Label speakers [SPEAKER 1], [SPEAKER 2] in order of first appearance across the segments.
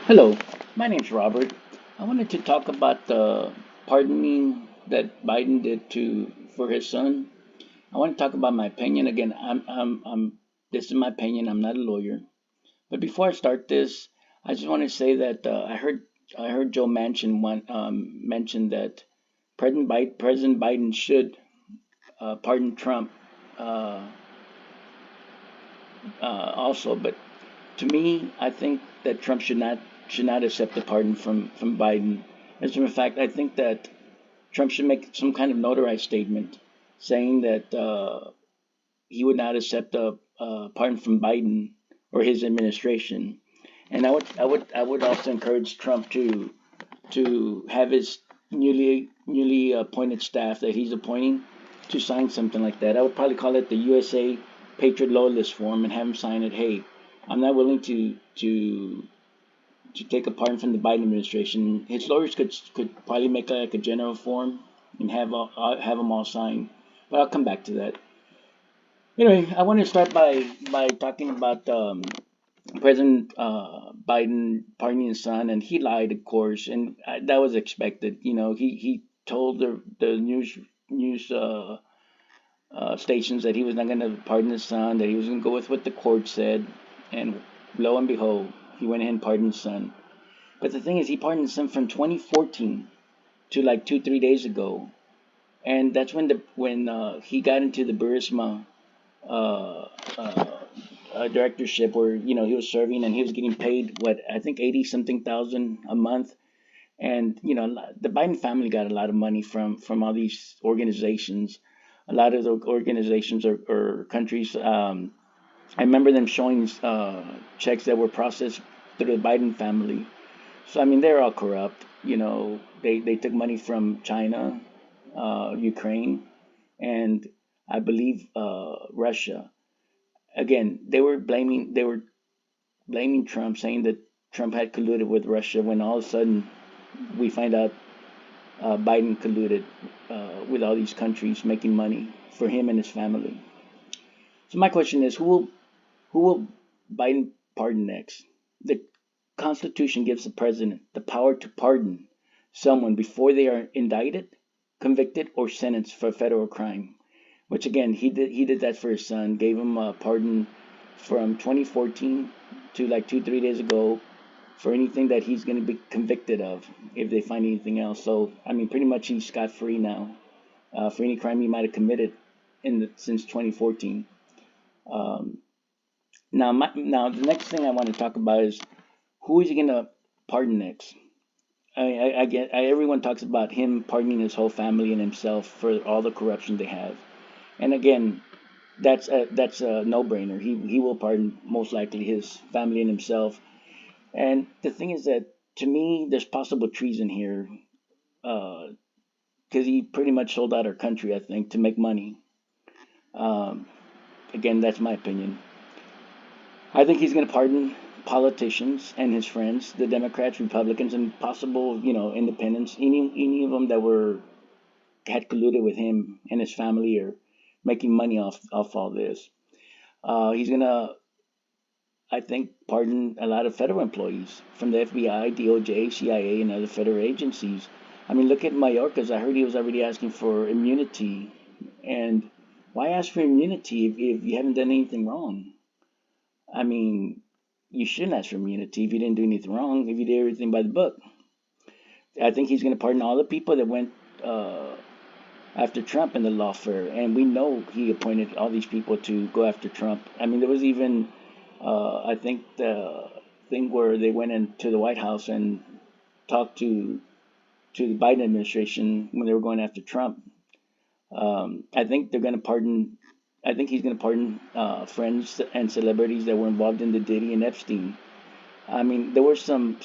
[SPEAKER 1] Hello, my name's Robert. I wanted to talk about the pardoning that Biden did to for his son. I want to talk about my opinion. Again, this is my opinion. I'm not a lawyer. But before I start this, I just want to say that I heard Joe Manchin mention that President Biden should pardon Trump uh, also. But to me, I think that Trump should not accept a pardon from Biden. As a matter of fact, I think that Trump should make some kind of notarized statement saying that he would not accept a pardon from Biden or his administration. And I would also encourage Trump to have his newly appointed staff that he's appointing to sign something like that. I would probably call it the USA Patriot Loyalist form and have him sign it. Hey, I'm not willing to take a pardon from the Biden administration. His lawyers could probably make like a general form and have them all sign. But I'll come back to that. Anyway, I want to start by talking about President Biden pardoning his son, and he lied, of course, and that was expected. He told the news stations that he was not going to pardon his son, that he was going to go with what the court said, and lo and behold, he went ahead and pardoned his son. But the thing is, he pardoned his son from 2014 to like 2 3 days ago, and that's when he got into the Burisma uh, uh, directorship, where he was serving and he was getting paid what I think 80 something thousand a month. And the Biden family got a lot of money from all these organizations. A lot of the organizations or countries. I remember them showing checks that were processed through the Biden family. So I mean, they're all corrupt. They took money from China, Ukraine, and I believe Russia. Again, they were blaming Trump, saying that Trump had colluded with Russia. When all of a sudden we find out Biden colluded with all these countries, making money for him and his family. So my question is, who will Biden pardon next? The Constitution gives the president the power to pardon someone before they are indicted, convicted, or sentenced for a federal crime. Which again, he did that for his son, gave him a pardon from 2014 to like 2 3 days ago for anything that he's going to be convicted of if they find anything else. So I mean, pretty much he's scot free now for any crime he might have committed since 2014. Um, now the next thing I want to talk about is who is he going to pardon next? I get everyone talks about him pardoning his whole family and himself for all the corruption they have. And again, that's a no-brainer. He will pardon most likely his family and himself. And the thing is that to me, there's possible treason here, because he pretty much sold out our country, I think, to make money. Um, Again, that's my opinion. I think he's going to pardon politicians and his friends, the Democrats, Republicans, and possible, independents, any of them that had colluded with him and his family or making money off all this. He's gonna, I think, pardon a lot of federal employees from the FBI, DOJ, CIA, and other federal agencies. I mean, look at Mayorkas. I heard he was already asking for immunity. And why ask for immunity if you haven't done anything wrong? I mean, you shouldn't ask for immunity if you didn't do anything wrong, if you did everything by the book. I think he's going to pardon all the people that went after Trump in the lawfare, and we know he appointed all these people to go after Trump. I mean, there was even, I think, the thing where they went into the White House and talked to the Biden administration when they were going after Trump. I think they're going to pardon. I think he's going to pardon friends and celebrities that were involved in the Diddy and Epstein. I mean, there were some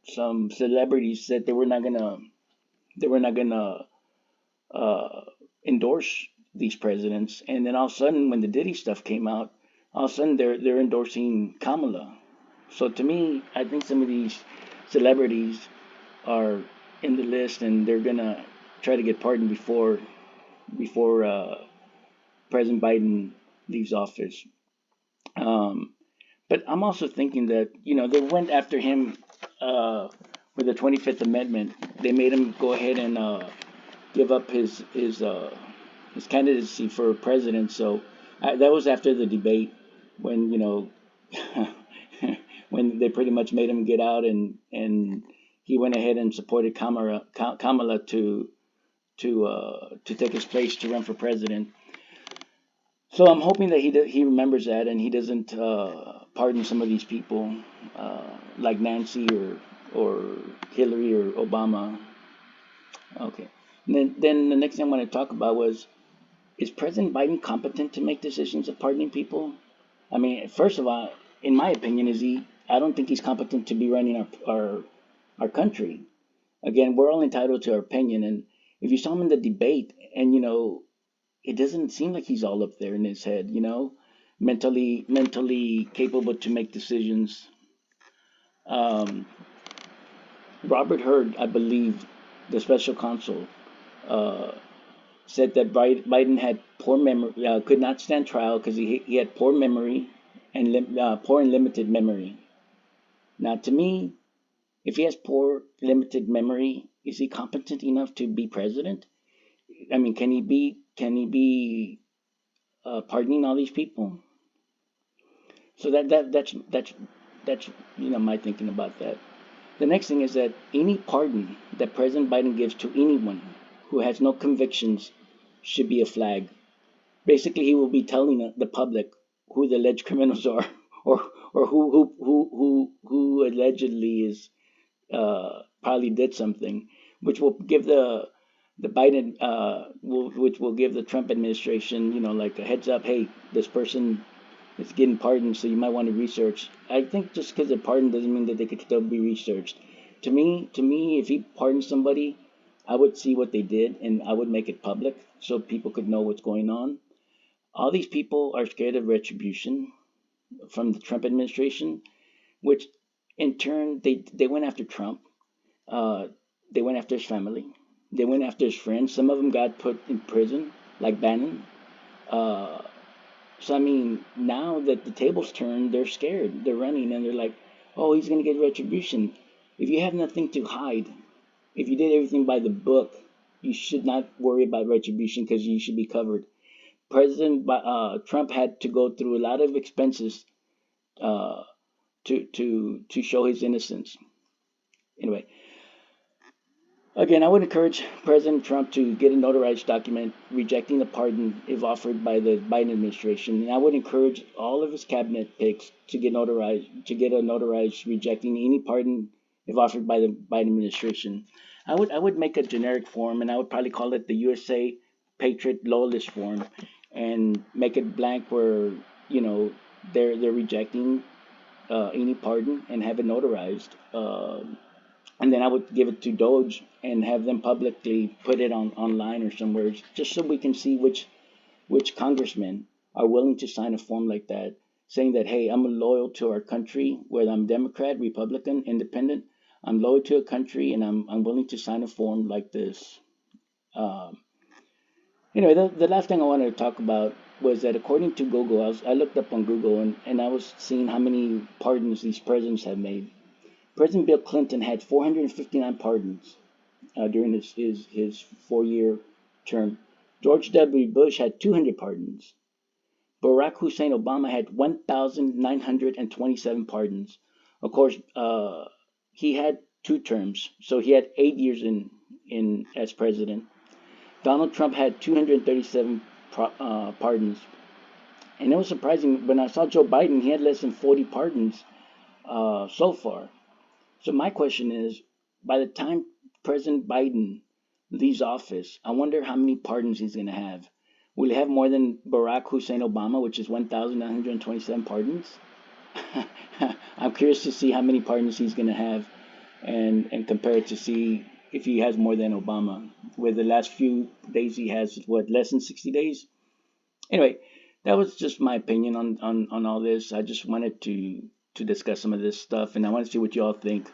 [SPEAKER 1] celebrities that they were not gonna uh, endorse these presidents, and then all of a sudden, when the Diddy stuff came out, all of a sudden they're endorsing Kamala. So to me, I think some of these celebrities are in the list, and they're gonna try to get pardoned before President Biden leaves office. Um, But I'm also thinking that they went after him uh, with the 25th Amendment. They made him go ahead and give up his candidacy for president. So that was after the debate when when they pretty much made him get out, and he went ahead and supported Kamala to take his place to run for president. So I'm hoping that he remembers that and he doesn't pardon some of these people like Nancy or Hillary or Obama. Okay. And then the next thing I want to talk about was, is President Biden competent to make decisions of pardoning people? I mean, first of all, in my opinion, is he? I don't think he's competent to be running our country. Again, we're all entitled to our opinion, and if you saw him in the debate, and it doesn't seem like he's all up there in his head, mentally capable to make decisions. Um, Robert Hurd, I believe, the special counsel, uh, said that Biden had poor memory, could not stand trial because he had poor memory and poor and limited memory. Now, to me, if he has poor limited memory, is he competent enough to be president? I mean, can he be pardoning all these people? So that's my thinking about that. The next thing is that any pardon that President Biden gives to anyone who has no convictions should be a flag. Basically, he will be telling the public who the alleged criminals are, or who allegedly is probably did something, which will give the Biden which will give the Trump administration like a heads up. Hey, this person is getting pardoned, so you might want to research. I think just because they're pardoned doesn't mean that they could still be researched. To me, if he pardoned somebody, I would see what they did and I would make it public so people could know what's going on. All these people are scared of retribution from the Trump administration, which in turn they went after Trump. Uh, they went after his family. They went after his friends. Some of them got put in prison, like Bannon. Uh, so I mean, now that the tables turned, they're scared. They're running, and they're like, "Oh, he's gonna get retribution." If you have nothing to hide, if you did everything by the book, you should not worry about retribution because you should be covered. President Trump had to go through a lot of expenses uh, to show his innocence. Anyway, again, I would encourage President Trump to get a notarized document rejecting the pardon if offered by the Biden administration, and I would encourage all of his cabinet picks to get a notarized rejecting any pardon if offered by the Biden administration. I would make a generic form, and I would probably call it the USA Patriot Loyalist form, and make it blank where you know they're rejecting any pardon and have it notarized. And then I would give it to Doge and have them publicly put it on online or somewhere, just so we can see which congressmen are willing to sign a form like that, saying that, hey, I'm loyal to our country, whether I'm Democrat, Republican, Independent. I'm loyal to a country, and I'm willing to sign a form like this. Um, anyway, the last thing I wanted to talk about was that according to Google, I looked up on Google and I was seeing how many pardons these presidents have made. President Bill Clinton had 459 pardons during his 4 year term. George W. Bush had 200 pardons. Barack Hussein Obama had 1,927 pardons. Of course, he had 2 terms, so he had 8 years in as president. Donald Trump had 237 pardons, and it was surprising when I saw Joe Biden. He had less than 40 pardons so far. So my question is, by the time President Biden leaves office, I wonder how many pardons he's going to have. Will he have more than Barack Hussein Obama, which is 1,927 pardons? I'm curious to see how many pardons he's going to have, and compare it to see if he has more than Obama. With the last few days he has, what, less than 60 days? Anyway, that was just my opinion on all this. I just wanted to discuss some of this stuff, and I want to see what you all think.